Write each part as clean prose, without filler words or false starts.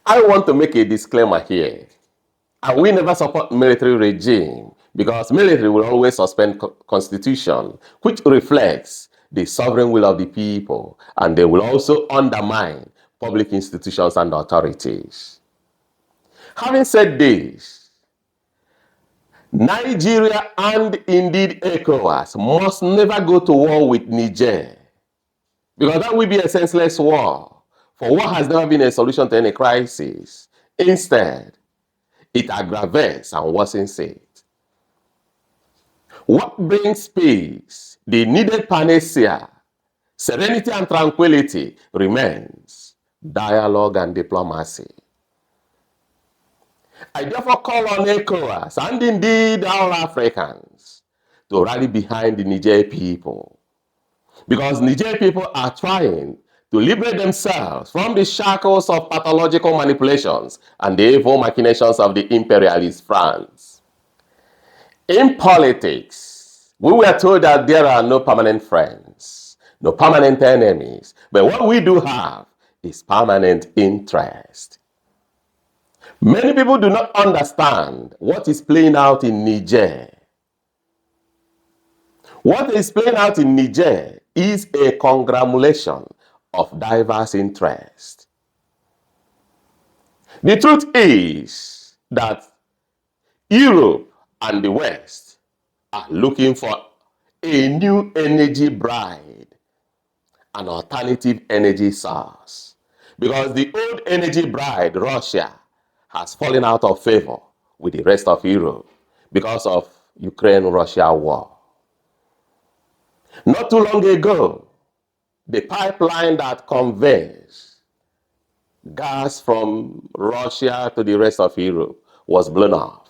I want to make a disclaimer here. And we never support military regime because military will always suspend constitution, which reflects the sovereign will of the people, and they will also undermine public institutions and authorities. Having said this, Nigeria and indeed ECOWAS must never go to war with Niger, because that will be a senseless war. For war has never been a solution to any crisis. Instead, it aggravates and worsens it. What brings peace, the needed panacea, serenity and tranquility, remains dialogue and diplomacy. I therefore call on ECOWAS and indeed all Africans to rally behind the Niger people, because Niger people are trying to liberate themselves from the shackles of pathological manipulations and the evil machinations of the imperialist France. In politics, we were told that there are no permanent friends, no permanent enemies, but what we do have is permanent interest. Many people do not understand what is playing out in Niger. What is playing out in Niger is a conglomeration of diverse interests. The truth is that Europe and the West are looking for a new energy bride, an alternative energy source, because the old energy bride, Russia, has fallen out of favor with the rest of Europe because of Ukraine-Russia war. Not too long ago, the pipeline that conveys gas from Russia to the rest of Europe was blown off.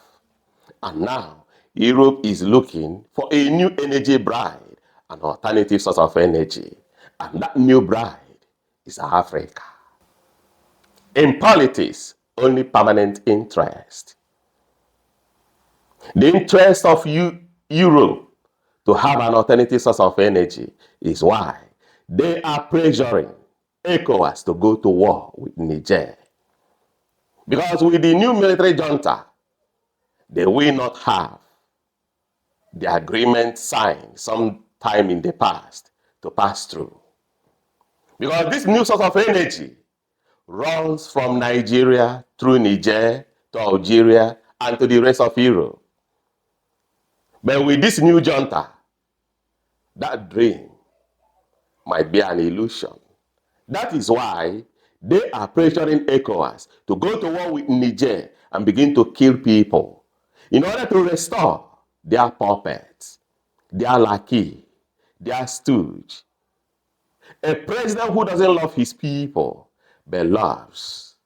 And now, Europe is looking for a new energy bride, an alternative source of energy. And that new bride is Africa. In politics, only permanent interest. The interest of Europe to have an alternative source of energy is why they are pressuring ECOWAS to go to war with Niger. Because with the new military junta, they will not have the agreement signed sometime in the past to pass through. Because this new source of energy runs from Nigeria through Niger to Algeria and to the rest of Europe. But with this new junta, that dream might be an illusion. That is why they are pressuring ECOWAS to go to war with Niger and begin to kill people in order to restore their puppets, their lackey, their stooge. A president who doesn't love his people but loves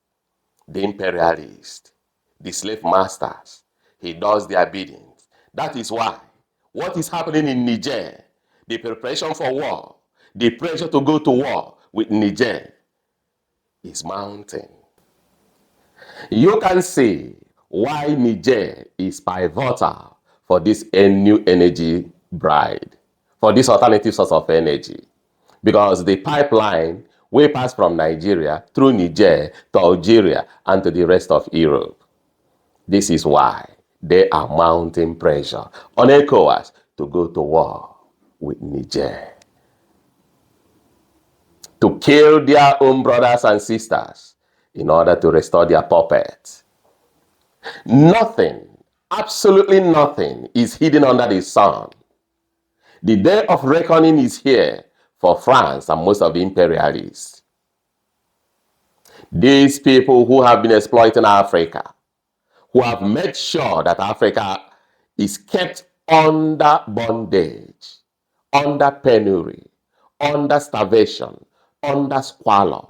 the imperialists, the slave masters. He does their biddings. That is why what is happening in Niger, the preparation for war, the pressure to go to war with Niger, is mounting. You can see why Niger is pivotal for this new energy bride, for this alternative source of energy. Because the pipeline will pass from Nigeria through Niger to Algeria and to the rest of Europe. This is why they are mounting pressure on ECOWAS to go to war with Niger, to kill their own brothers and sisters in order to restore their puppets. Nothing, absolutely nothing is hidden under the sun. The day of reckoning is here for France and most of the imperialists. These people who have been exploiting Africa, who have made sure that Africa is kept under bondage, under penury, under starvation, under squalor.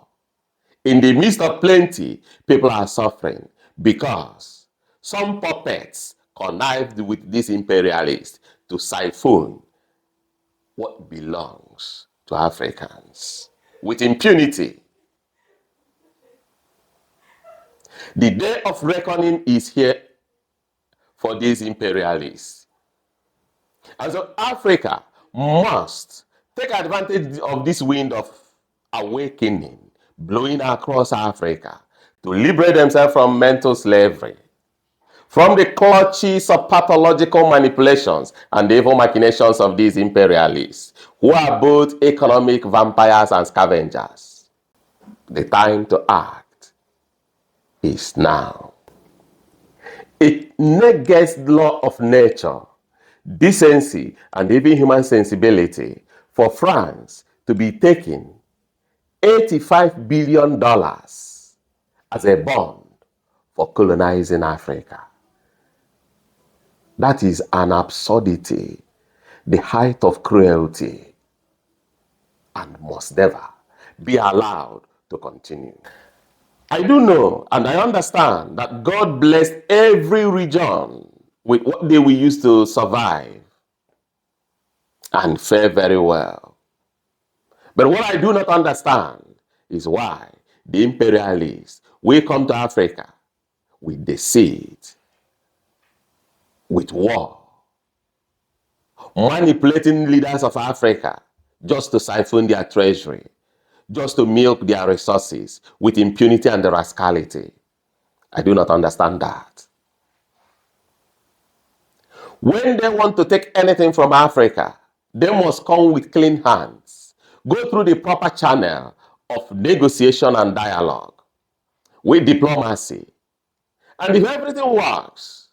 In the midst of plenty, people are suffering because some puppets connived with these imperialists to siphon what belongs to Africans with impunity. The day of reckoning is here for these imperialists. And so Africa must take advantage of this wind of awakening blowing across Africa to liberate themselves from mental slavery, from the clutches of pathological manipulations and the evil machinations of these imperialists, who are both economic vampires and scavengers. The time to act is now. It negates the law of nature, decency, and even human sensibility for France to be taking $85 billion as a bond for colonizing Africa. That is an absurdity, the height of cruelty, and must never be allowed to continue. I do know and I understand that God blessed every region with what they will use to survive and fare very well. But what I do not understand is why the imperialists will come to Africa with deceit, with war, manipulating leaders of Africa just to siphon their treasury, just to milk their resources with impunity and rascality. I do not understand that. When they want to take anything from Africa, they must come with clean hands, go through the proper channel of negotiation and dialogue, with diplomacy. And if everything works,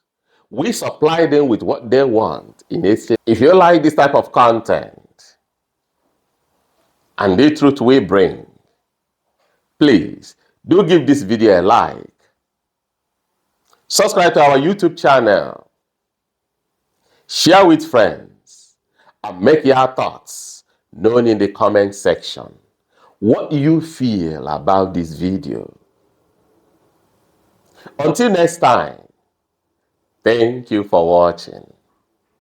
we supply them with what they want in exchange. If you like this type of content and the truth we bring, please do give this video a like. Subscribe to our YouTube channel. Share with friends and make your thoughts known in the comment section. What you feel about this video. Until next time, thank you for watching.